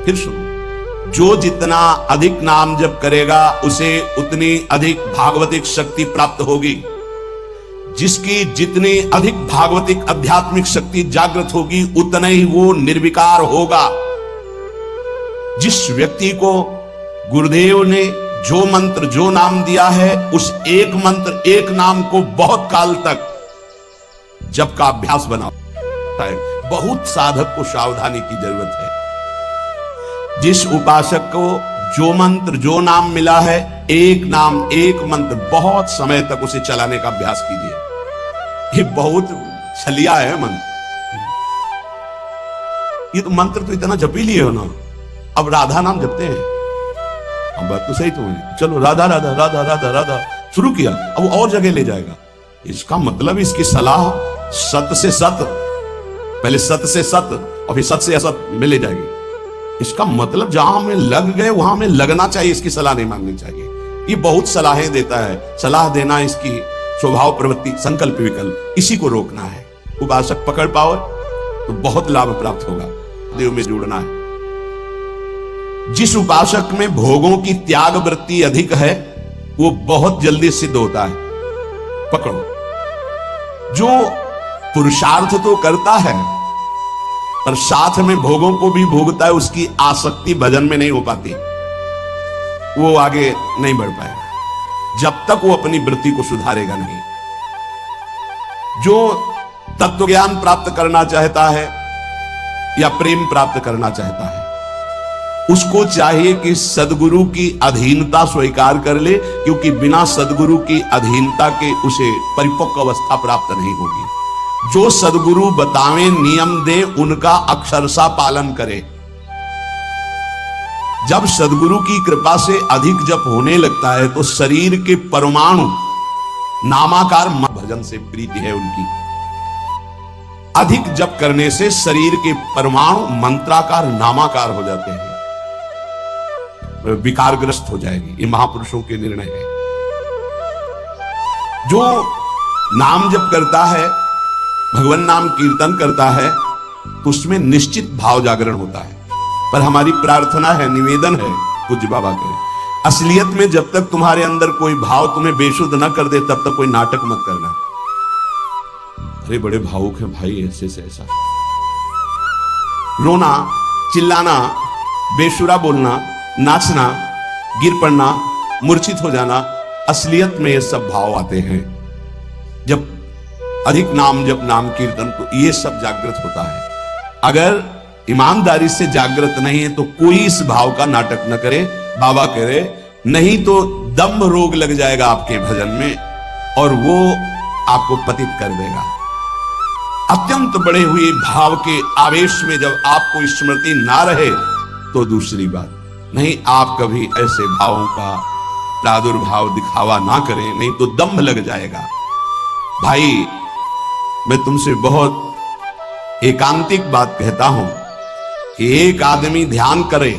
फिर सुनो, जो जितना अधिक नाम जप करेगा उसे उतनी अधिक भागवतिक शक्ति प्राप्त होगी। जिसकी जितनी अधिक भागवतिक आध्यात्मिक शक्ति जागृत होगी उतना ही वो निर्विकार होगा। जिस व्यक्ति को गुरुदेव ने जो मंत्र जो नाम दिया है, उस एक मंत्र एक नाम को बहुत काल तक जप का अभ्यास बनाता है। बहुत साधक को सावधानी की जरूरत है। जिस उपासक को जो मंत्र जो नाम मिला है, एक नाम एक मंत्र बहुत समय तक उसे चलाने का अभ्यास कीजिए। ये बहुत छलिया है मंत्र। ये तो मंत्र तो इतना जप ही लिए हो ना, अब राधा नाम जपते हैं। अब बात तो सही तो है, चलो राधा राधा राधा राधा राधा शुरू किया, अब और जगह ले जाएगा। इसका मतलब इसकी सलाह सत से सत, पहले सत से सत और फिर सत से असत में ले जाएगी। इसका मतलब जहां हमें लग गए वहां हमें लगना चाहिए, इसकी सलाह नहीं मांगनी चाहिए। ये बहुत सलाहें देता है, सलाह देना इसकी स्वभाव प्रवृत्ति संकल्प विकल्प, इसी को रोकना है। उपासक पकड़ पाओ तो बहुत लाभ प्राप्त होगा। देव में जुड़ना है। जिस उपासक में भोगों की त्याग वृत्ति अधिक है वो बहुत जल्दी सिद्ध होता है। पकड़ो, जो पुरुषार्थ तो करता है पर साथ में भोगों को भी भोगता है, उसकी आसक्ति भजन में नहीं हो पाती, वो आगे नहीं बढ़ पाएगा जब तक वो अपनी वृत्ति को सुधारेगा नहीं। जो तत्व ज्ञान प्राप्त करना चाहता है या प्रेम प्राप्त करना चाहता है, उसको चाहिए कि सदगुरु की अधीनता स्वीकार कर ले, क्योंकि बिना सदगुरु की अधीनता के उसे परिपक्व अवस्था प्राप्त नहीं होगी। जो सदगुरु बतावें नियम दे उनका अक्षरशः पालन करे। जब सदगुरु की कृपा से अधिक जप होने लगता है तो शरीर के परमाणु नामाकार भजन से प्रीति है उनकी। अधिक जप करने से शरीर के परमाणु मंत्राकार नामाकार हो जाते हैं, विकारग्रस्त हो जाएगी। ये महापुरुषों के निर्णय है। जो नाम जप करता है, भगवान नाम कीर्तन करता है, तो उसमें निश्चित भाव जागरण होता है। पर हमारी प्रार्थना है, निवेदन है पूज्य बाबा के, असलियत में जब तक तुम्हारे अंदर कोई भाव तुम्हें बेशुद्ध न कर दे तब तक कोई नाटक मत करना। अरे बड़े भावुक है भाई, ऐसे से ऐसा रोना, चिल्लाना, बेसुरा बोलना, नाचना, गिर पड़ना, मूर्छित हो जाना, असलियत में ये सब भाव आते हैं। जब अधिक नाम जब नाम कीर्तन तो ये सब जागृत होता है। अगर ईमानदारी से जागृत नहीं है तो कोई इस भाव का नाटक न करे, बाबा करे, नहीं तो दम्भ रोग लग जाएगा आपके भजन में और वो आपको पतित कर देगा। अत्यंत बड़े हुए भाव के आवेश में जब आपको स्मृति ना रहे तो दूसरी बात, नहीं आप कभी ऐसे भावों का प्रादुर्भाव दिखावा ना करें, नहीं तो दम्भ लग जाएगा। भाई मैं तुमसे बहुत एकांतिक बात कहता हूं कि एक आदमी ध्यान करे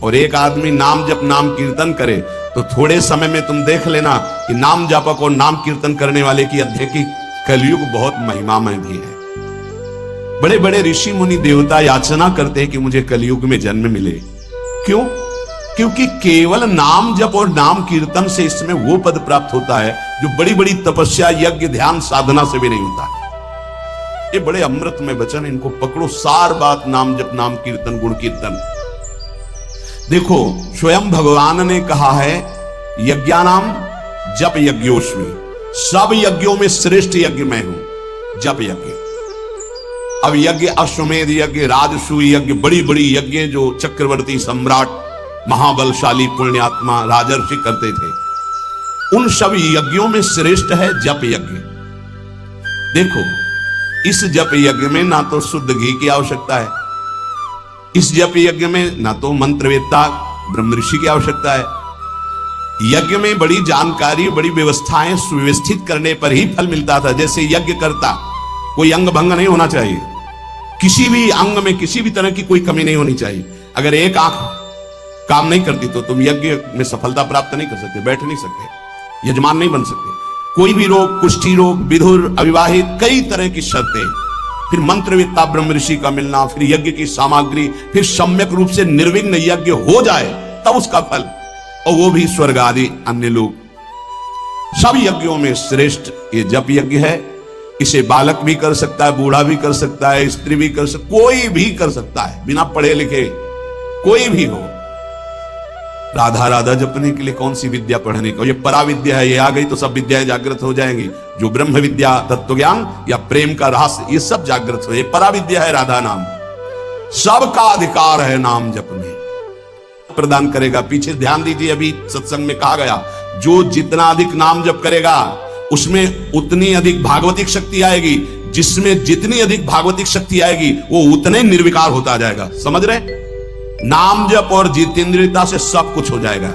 और एक आदमी नाम जप नाम कीर्तन करे तो थोड़े समय में तुम देख लेना कि नाम जापक और नाम कीर्तन करने वाले की अध्यक्ष कलयुग बहुत महिमामय भी है। बड़े बड़े ऋषि मुनि देवता याचना करते हैं कि मुझे कलयुग में जन्म मिले। क्यों? क्योंकि केवल नाम जप और नाम कीर्तन से इसमें वो पद प्राप्त होता है जो बड़ी बड़ी तपस्या यज्ञ ध्यान साधना से भी नहीं होता। ये बड़े अमृत में वचन, इनको पकड़ो। सार बात नाम जप नाम कीर्तन गुण कीर्तन। देखो स्वयं भगवान ने कहा है यज्ञानाम जप यज्ञोस्मि, सब यज्ञों में श्रेष्ठ यज्ञ मैं हूं, जप यज्ञ। अब यज्ञ अश्वमेध यज्ञ, राजसूय यज्ञ, बड़ी बड़ी यज्ञ जो चक्रवर्ती सम्राट महाबलशाली पुण्यात्मा राजर्षि करते थे, उन सब यज्ञों में श्रेष्ठ है जप यज्ञ। देखो इस जप यज्ञ में ना तो शुद्ध घी की आवश्यकता है, इस जप यज्ञ में ना तो मंत्रवेत्ता ब्रह्म ऋषि की आवश्यकता है। यज्ञ में बड़ी जानकारी बड़ी व्यवस्थाएं सुव्यवस्थित करने पर ही फल मिलता था। जैसे यज्ञ करता कोई अंग भंग नहीं होना चाहिए, किसी भी अंग में किसी भी तरह की कोई कमी नहीं होनी चाहिए। अगर एक आंख काम नहीं करती तो तुम यज्ञ में सफलता प्राप्त नहीं कर सकते, बैठ नहीं सकते, यजमान नहीं बन सकते। कोई भी रोग, कुष्ठी रोग, विधुर, अविवाहित, कई तरह की शर्तें फिर मंत्रविद्ता ब्रह्म ऋषि का मिलना, फिर यज्ञ की सामग्री, फिर सम्यक रूप से निर्विघ्न यज्ञ हो जाए तब उसका फल, और वो भी स्वर्ग आदि अन्य लोग। सब यज्ञों में श्रेष्ठ ये जप यज्ञ है। इसे बालक भी कर सकता है, बूढ़ा भी कर सकता है, स्त्री भी कर सकता, कोई भी कर सकता है, बिना पढ़े लिखे कोई भी हो। राधा राधा जपने के लिए कौन सी विद्या पढ़ने को, ये परा विद्या है, ये आ गई तो सब विद्याएं जागृत हो जाएंगी। जो ब्रह्म विद्या, तत्व ज्ञान या प्रेम का रहस्य, ये सब जागृत हो, ये परा विद्या है राधा नाम। सबका अधिकार है नाम जप में, प्रदान करेगा। पीछे ध्यान दीजिए, अभी सत्संग में कहा गया, जो जितना अधिक नाम जप करेगा उसमें उतनी अधिक भागवतिक शक्ति आएगी, जिसमें जितनी अधिक भागवतिक शक्ति आएगी वो उतने निर्विकार होता जाएगा। समझ रहे? नाम जप और जितेंद्रियता से सब कुछ हो जाएगा।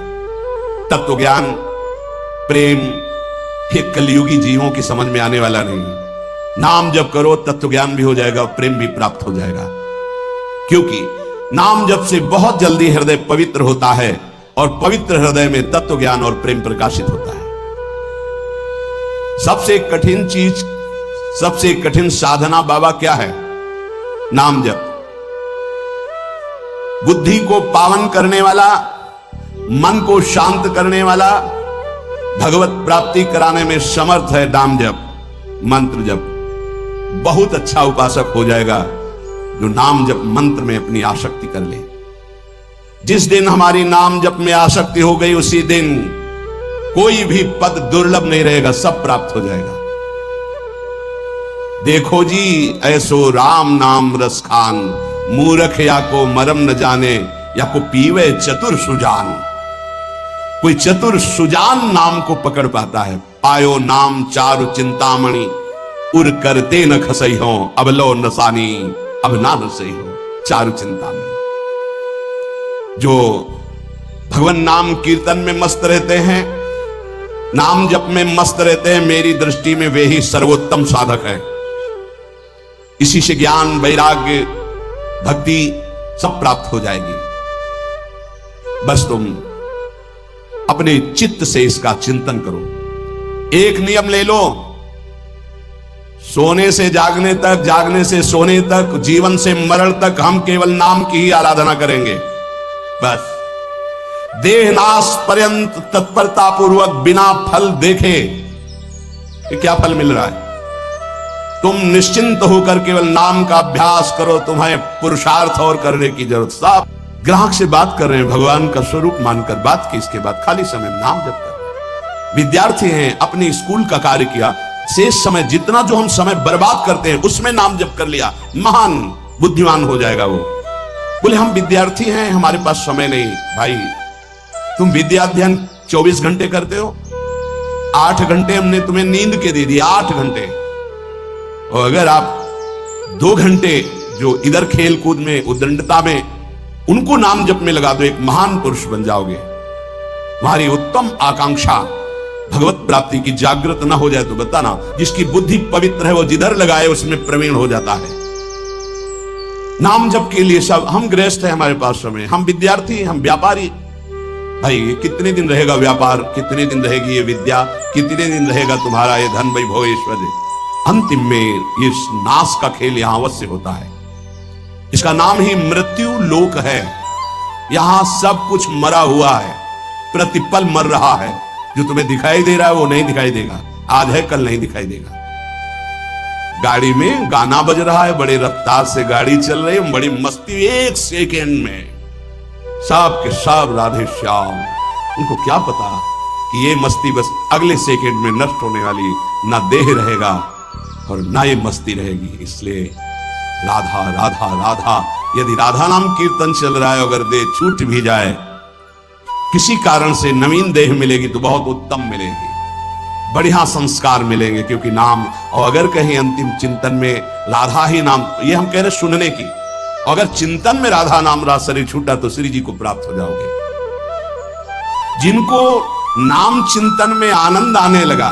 तत्व ज्ञान, प्रेम, ये कलयुगी जीवों की समझ में आने वाला नहीं। नाम जप करो, तत्व ज्ञान भी हो जाएगा, प्रेम भी प्राप्त हो जाएगा। क्योंकि नाम जप से बहुत जल्दी हृदय पवित्र होता है, और पवित्र हृदय में तत्व ज्ञान और प्रेम प्रकाशित होता है। सबसे कठिन चीज, सबसे कठिन साधना बाबा क्या है? नाम जप। बुद्धि को पावन करने वाला, मन को शांत करने वाला, भगवत प्राप्ति कराने में समर्थ है नाम जप, मंत्र जप। बहुत अच्छा उपासक हो जाएगा जो नाम जप मंत्र में अपनी आसक्ति कर ले। जिस दिन हमारी नाम जप में आसक्ति हो गई, उसी दिन कोई भी पद दुर्लभ नहीं रहेगा, सब प्राप्त हो जाएगा। देखो जी ऐसो राम नाम रस खान, मूर्ख या को मरम न जाने, या को पीवे चतुर सुजान। कोई चतुर सुजान नाम को पकड़ पाता है। पायो नाम चारु चिंतामणि, उर करते न खसई हो, अब लो नसानी, अब ना नसई हो। चारु चिंतामणि जो भगवान नाम कीर्तन में मस्त रहते हैं, नाम जप में मस्त रहते हैं, मेरी दृष्टि में वे ही सर्वोत्तम साधक है। इसी से ज्ञान, वैराग्य, भक्ति सब प्राप्त हो जाएगी। बस तुम अपने चित्त से इसका चिंतन करो। एक नियम ले लो, सोने से जागने तक, जागने से सोने तक, जीवन से मरण तक हम केवल नाम की ही आराधना करेंगे। बस देहनाश पर्यंत तत्परता पूर्वक बिना फल देखे कि क्या फल मिल रहा है, तुम निश्चिंत होकर केवल नाम का अभ्यास करो। तुम्हें पुरुषार्थ और करने की जरूरत। सब ग्राहक से बात कर रहे हैं, भगवान का स्वरूप मानकर बात की। इसके बाद खाली समय में नाम जप कर। विद्यार्थी हैं, अपने स्कूल का कार्य किया, शेष समय जितना जो हम समय बर्बाद करते हैं उसमें नाम जप कर लिया, महान बुद्धिमान हो जाएगा वो। बोले हम विद्यार्थी हैं, हमारे पास समय नहीं। भाई तुम विद्या अध्ययन 24 घंटे करते हो, 8 घंटे हमने तुम्हें नींद के दे दिए, 8 घंटे। और अगर आप 2 घंटे जो इधर खेल कूद में, उद्दंडता में, उनको नाम जप में लगा दो, एक महान पुरुष बन जाओगे। तुम्हारी उत्तम आकांक्षा भगवत प्राप्ति की जागृत ना हो जाए तो बताना। जिसकी बुद्धि पवित्र है वो जिधर लगाए उसमें प्रवीण हो जाता है। नाम जप के लिए सब, हम गृहस्थ हैं, हमारे पास समय, हम विद्यार्थी, हम व्यापारी। भाई कितने दिन रहेगा व्यापार, कितने दिन रहेगी ये विद्या, कितने दिन रहेगा तुम्हारा ये धन वैभव ऐश्वर्य। अंतिम में ये नाश का खेल यहां अवश्य होता है। इसका नाम ही मृत्यु लोक है। यहां सब कुछ मरा हुआ है, प्रतिपल मर रहा है। जो तुम्हें दिखाई दे रहा है वो नहीं दिखाई देगा, आज है कल नहीं दिखाई देगा। गाड़ी में गाना बज रहा है, बड़ी रफ्तार से गाड़ी चल रही है, बड़ी मस्ती, 1 सेकेंड में सब के सब राधे श्याम। उनको क्या पता कि ये मस्ती बस अगले सेकेंड में नष्ट होने वाली, ना देह रहेगा और ना ये मस्ती रहेगी। इसलिए राधा राधा राधा, यदि राधा नाम कीर्तन चल रहा है, अगर देह छूट भी जाए, किसी कारण से नवीन देह मिलेगी तो बहुत उत्तम मिलेगी, बढ़िया संस्कार मिलेंगे। क्योंकि नाम, और अगर कहीं अंतिम चिंतन में राधा ही नाम, ये हम कह रहे सुनने की, अगर चिंतन में राधा नाम रहा, शरीर छूटा तो श्री जी को प्राप्त हो जाओगे। जिनको नाम चिंतन में आनंद आने लगा,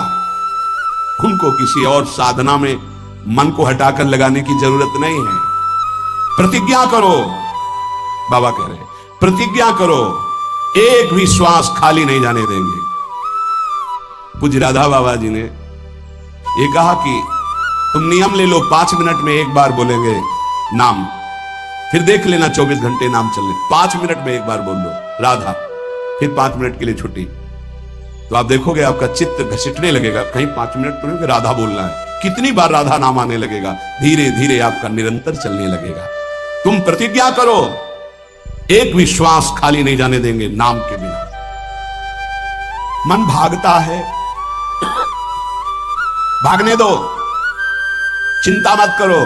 उनको किसी और साधना में मन को हटाकर लगाने की जरूरत नहीं है। प्रतिज्ञा करो, बाबा कह रहे प्रतिज्ञा करो, एक भी श्वास खाली नहीं जाने देंगे। पूज्य राधा बाबा जी ने ये कहा कि तुम नियम ले लो, 5 मिनट में एक बार बोलेंगे नाम, फिर देख लेना 24 घंटे नाम चलने। 5 मिनट में एक बार बोल लो राधा, फिर 5 मिनट के लिए छुट्टी, तो आप देखोगे आपका चित्त घसीटने लगेगा। कहीं 5 मिनट तो राधा बोलना है, कितनी बार राधा नाम आने लगेगा, धीरे धीरे आपका निरंतर चलने लगेगा। तुम प्रतिज्ञा करो, एक विश्वास खाली नहीं जाने देंगे नाम के बिना। मन भागता है, भागने दो, चिंता मत करो।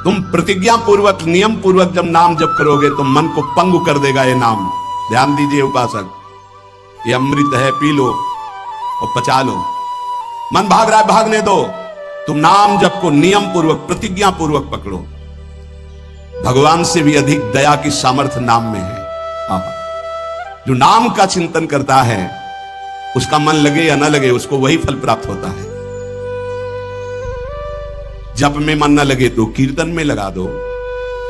तुम प्रतिज्ञा पूर्वक, नियम पूर्वक जब नाम जप करोगे तो मन को पंगु कर देगा ये नाम। ध्यान दीजिए उपासक, ये अमृत है, पी लो और पचा लो। मन भाग रहा है, भागने दो। तुम नाम जप को नियम पूर्वक, प्रतिज्ञा पूर्वक पकड़ो। भगवान से भी अधिक दया की सामर्थ्य नाम में है। जो नाम का चिंतन करता है उसका मन लगे या ना लगे उसको वही फल प्राप्त होता है। जप में मन ना लगे तो कीर्तन में लगा दो,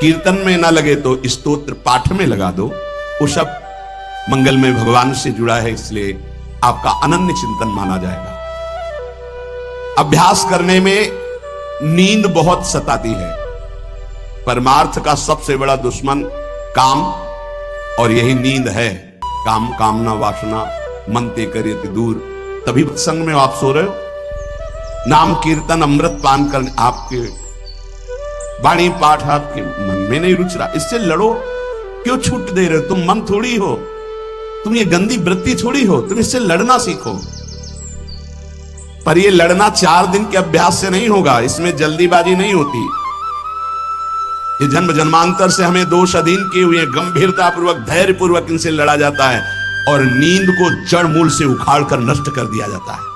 कीर्तन में ना लगे तो स्तोत्र पाठ में लगा दो। वो सब मंगल में भगवान से जुड़ा है, इसलिए आपका अनन्य चिंतन माना जाएगा। अभ्यास करने में नींद बहुत सताती है। परमार्थ का सबसे बड़ा दुश्मन काम और यही नींद है। काम कामना वासना मन ते करियति दूर। तभी संग में आप सो रहे हो। नाम कीर्तन अमृत पान करने, आपके वाणी पाठ आपके मन में नहीं रुच रहा, इससे लड़ो। क्यों छूट दे रहे हो? तुम मन थोड़ी हो, तुम ये गंदी वृत्ति थोड़ी हो, तुम इससे लड़ना सीखो। पर ये लड़ना 4 दिन के अभ्यास से नहीं होगा, इसमें जल्दीबाजी नहीं होती। ये जन्म जन्मांतर से हमें दोष अधीन किए हुए गंभीरता पूर्वक, धैर्य पूर्वक इनसे लड़ा जाता है और नींद को जड़ मूल से उखाड़ कर नष्ट कर दिया जाता है।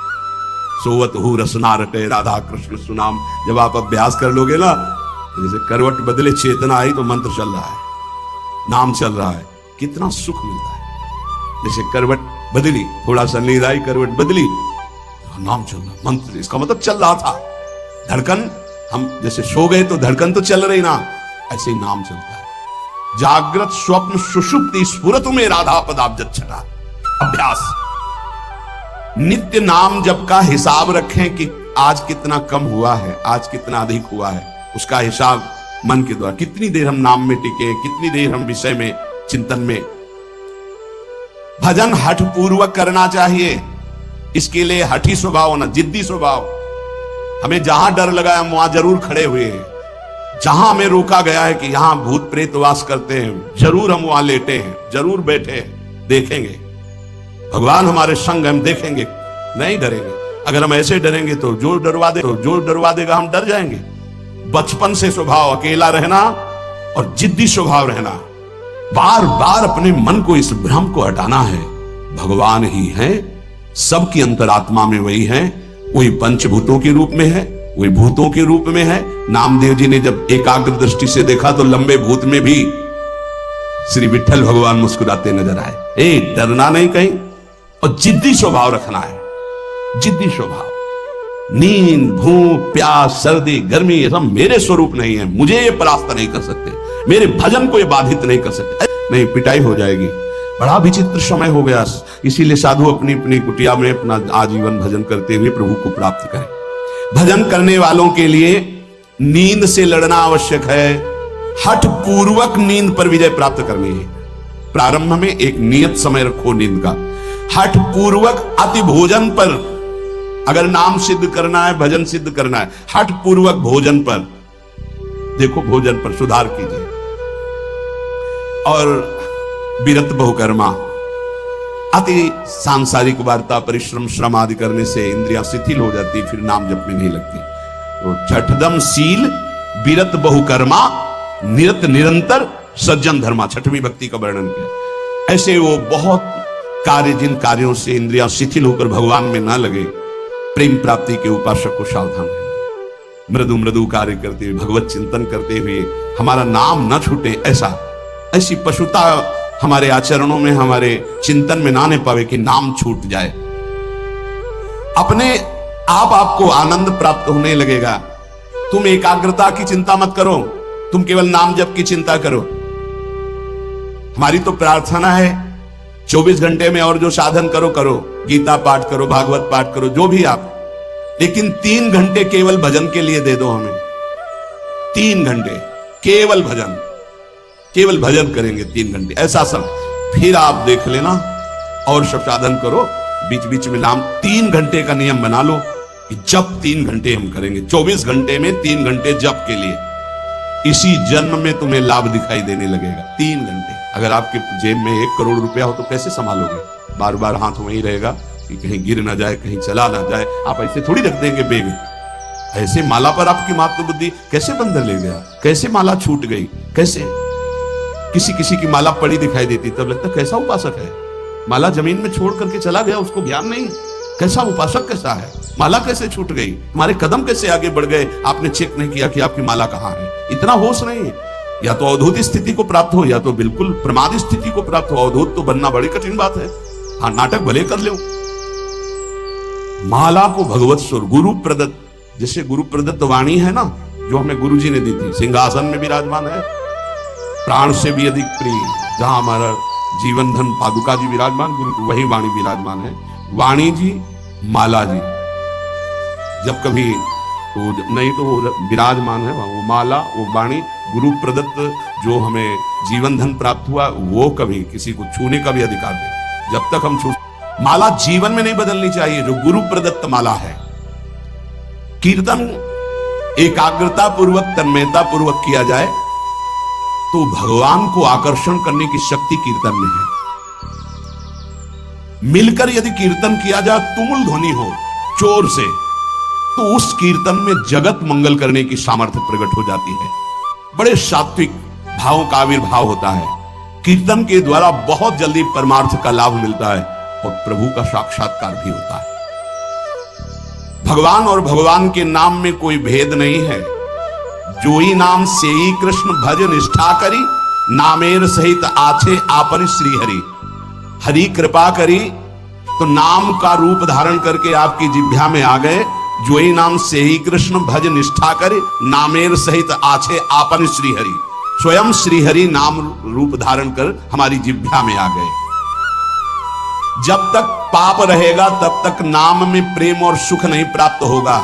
सोवत हु रसना रटे राधा कृष्ण सुनाम। जब आप अभ्यास कर लोगे ना, जैसे करवट बदले चेतना आई तो मंत्र चल रहा है, नाम चल रहा है, कितना सुख मिलता है। जैसे करवट बदली, थोड़ा सा नींद आई, करवट बदली, नाम चल रहा, मंत्र, इसका मतलब चल रहा था। धड़कन, हम जैसे सो गए तो धड़कन तो चल रही ना, ऐसे ही नाम चलता है। जागृत स्वप्न सुषुप्ति स्फुरतु में राधा पदाब्जच्छटा। अभ्यास, नित्य नाम जप का हिसाब रखें कि आज कितना कम हुआ है, आज कितना अधिक हुआ है, उसका हिसाब मन के द्वारा। कितनी देर हम नाम में टिके, कितनी देर हम विषय में, चिंतन में। भजन हठ पूर्वक करना चाहिए। इसके लिए हठी स्वभाव होना, जिद्दी स्वभाव। हमें जहां डर लगा हम वहां जरूर खड़े हुए हैं। जहां हमें रोका गया है कि यहां भूत प्रेत वास करते हैं, जरूर हम वहां लेटे हैं, जरूर बैठे हैं, देखेंगे भगवान हमारे संग, हम देखेंगे, नहीं डरेंगे। अगर हम ऐसे डरेंगे तो जो डरवा देगा हम डर जाएंगे। बचपन से स्वभाव अकेला रहना और जिद्दी स्वभाव रहना, बार बार अपने मन को, इस भ्रम को हटाना है। भगवान ही है, सबकी अंतरात्मा में वही है, वही पंचभूतों के रूप में है, वही भूतों के रूप में है। नामदेव जी ने जब एकाग्र दृष्टि से देखा तो लंबे भूत में भी श्री विठ्ठल भगवान मुस्कुराते नजर आए। डरना नहीं कहीं, और जिद्दी स्वभाव रखना है। जिद्दी स्वभाव। नींद, भूख, प्यास, सर्दी, गर्मी, ये सब मेरे स्वरूप नहीं है, मुझे ये परास्त नहीं कर सकते, मेरे भजन को ये बाधित नहीं कर सकते। नहीं, पिटाई हो जाएगी। बड़ा विचित्र समय हो गया, इसीलिए साधु अपनी अपनी कुटिया में अपना आजीवन भजन करते हुए प्रभु को प्राप्त करें। भजन करने वालों के लिए नींद से लड़ना आवश्यक है। हठ पूर्वक नींद पर विजय प्राप्त करनी है। प्रारंभ में एक नियत समय रखो नींद का। हठ पूर्वक अति भोजन पर, अगर नाम सिद्ध करना है, भजन सिद्ध करना है, हठ पूर्वक भोजन पर, देखो भोजन पर सुधार कीजिए। और विरत बहुकर्मा, अति सांसारिक वार्ता, परिश्रम, श्रम आदि करने से इंद्रियां शिथिल हो जाती, फिर नाम जप में नहीं लगती। तो छठदम शील, विरत बहुकर्मा, निरत निरंतर, सज्जन धर्मा, छठवीं भक्ति का वर्णन किया। ऐसे वो बहुत कार्य, जिन कार्यों से इंद्रियां शिथिल होकर भगवान में ना लगे, प्रेम प्राप्ति के उपासक को सावधान रहना। मृदु मृदु कार्य करते हुए, भगवत चिंतन करते हुए हमारा नाम न छूटे, ऐसी पशुता हमारे आचरणों में, हमारे चिंतन में ना आने पावे कि नाम छूट जाए। अपने आप आपको आनंद प्राप्त होने लगेगा। तुम एकाग्रता की चिंता मत करो, तुम केवल नाम जप की चिंता करो। हमारी तो प्रार्थना है 24 घंटे में और जो साधन करो, गीता पाठ करो, भागवत पाठ करो, जो भी आप लेकिन 3 घंटे केवल भजन के लिए दे दो हमें। 3 घंटे केवल भजन करेंगे 3 घंटे, ऐसा सब। फिर आप देख लेना और सब साधन करो, बीच बीच में नाम। 3 घंटे का नियम बना लो कि जब 3 घंटे हम करेंगे, 24 घंटे में 3 घंटे जप के लिए। इसी जन्म में तुम्हें लाभ दिखाई देने लगेगा। 3 घंटे। अगर आपके जेब में 1 करोड़ रुपया हो तो कैसे संभालोगे? बार बार हाथ वहीं रहेगा कि कहीं गिर ना जाए, कहीं चला ना जाए। आप ऐसे थोड़ी रख देंगे बेग। ऐसे माला पर आपकी मातृ बुद्धि कैसे बंधन ले गया? कैसे माला छूट गई? कैसे? किसी की माला पड़ी दिखाई देती तब लगता कैसा उपासक है। माला जमीन में छोड़ करके चला गया, उसको ज्ञान नहीं। कैसा उपासक कैसा है? माला कैसे छूट गई? हमारे कदम कैसे आगे बढ़ गए? आपने चेक नहीं किया कि आपकी माला कहां है। इतना होश नहीं। या तो अवधूत स्थिति को प्राप्त हो या तो बिल्कुल प्रमाद स्थिति को प्राप्त हो। अवधूत तो बनना बड़ी कठिन बात है। हाँ, नाटक भले कर लो। माला को भगवत स्वर गुरु प्रदत्त, जैसे गुरु प्रदत्त वाणी है ना, जो हमें गुरु जी ने दी थी, सिंहासन में विराजमान है, प्राण से भी अधिक प्रिय, जहां हमारा जीवन धन पादुका जी विराजमान, गुरु वही वाणी विराजमान है। वाणी जी, माला जी, जब कभी तो नहीं तो वो विराजमान है, वो माला, वो वाणी, गुरु प्रदत्त जो हमें जीवन धन प्राप्त हुआ, वो कभी किसी को छूने का भी अधिकार नहीं। जब तक हम छू, माला जीवन में नहीं बदलनी चाहिए, जो गुरु प्रदत्त माला है। कीर्तन एकाग्रता पूर्वक, तन्मयता पूर्वक किया जाए तो भगवान को आकर्षण करने की शक्ति कीर्तन में है। मिलकर यदि कीर्तन किया जाए, तुमुल ध्वनि हो जोर से, तो उस कीर्तन में जगत मंगल करने की सामर्थ्य प्रकट हो जाती है। बड़े सात्विक भावों का आविर्भाव होता है। कीर्तन के द्वारा बहुत जल्दी परमार्थ का लाभ मिलता है और प्रभु का साक्षात्कार भी होता है। भगवान और भगवान के नाम में कोई भेद नहीं है। जोई नाम से ही कृष्ण भज निष्ठा करी, नामेर सहित आछे आपन श्री हरि। हरि कृपा करी तो नाम का रूप धारण करके आपकी जिह्वा में आ गए। जोई नाम से ही कृष्ण भज निष्ठा करे, नामेर सहित आछे आपन श्री हरि। स्वयं श्री हरि नाम रूप धारण कर हमारी जिह्वा में आ गए। जब तक पाप रहेगा तब तक नाम में प्रेम और सुख नहीं प्राप्त होगा।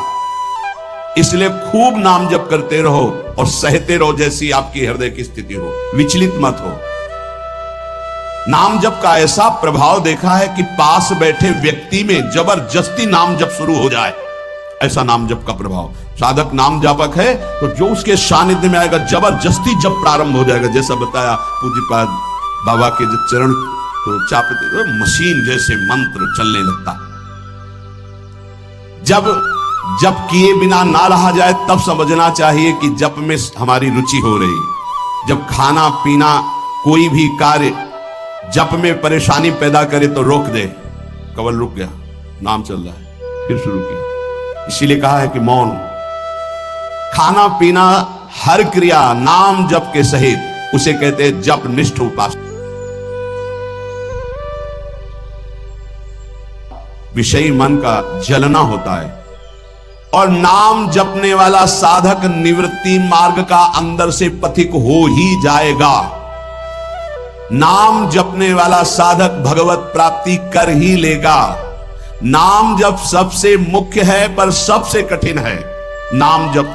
इसलिए खूब नाम जप करते रहो और सहते रहो, जैसी आपकी हृदय की स्थिति हो, विचलित मत हो। नाम जप का ऐसा प्रभाव देखा है कि पास बैठे व्यक्ति में जबरदस्ती नाम जप शुरू हो जाए, ऐसा नाम जप का प्रभाव। साधक नाम जापक है तो जो उसके सानिध्य में आएगा जबरदस्ती जब प्रारंभ हो जाएगा। जैसा बताया पूज्यपाद बाबा के जो चरण तो चापते तो मशीन जैसे मंत्र चलने लगता। जब किए बिना ना रहा जाए तब समझना चाहिए कि जप में हमारी रुचि हो रही। जब खाना पीना कोई भी कार्य जप में परेशानी पैदा करे तो रोक दे। कवल रुक गया, नाम चल रहा है, फिर शुरू किया। इसीलिए कहा है कि मौन। खाना पीना हर क्रिया नाम जप के सहित, उसे कहते हैं जप निष्ठ उपासना। विषयी मन का जलना होता है और नाम जपने वाला साधक निवृत्ति मार्ग का अंदर से पथिक हो ही जाएगा। नाम जपने वाला साधक भगवत प्राप्ति कर ही लेगा। नाम जप सबसे मुख्य है पर सबसे कठिन है। नाम जप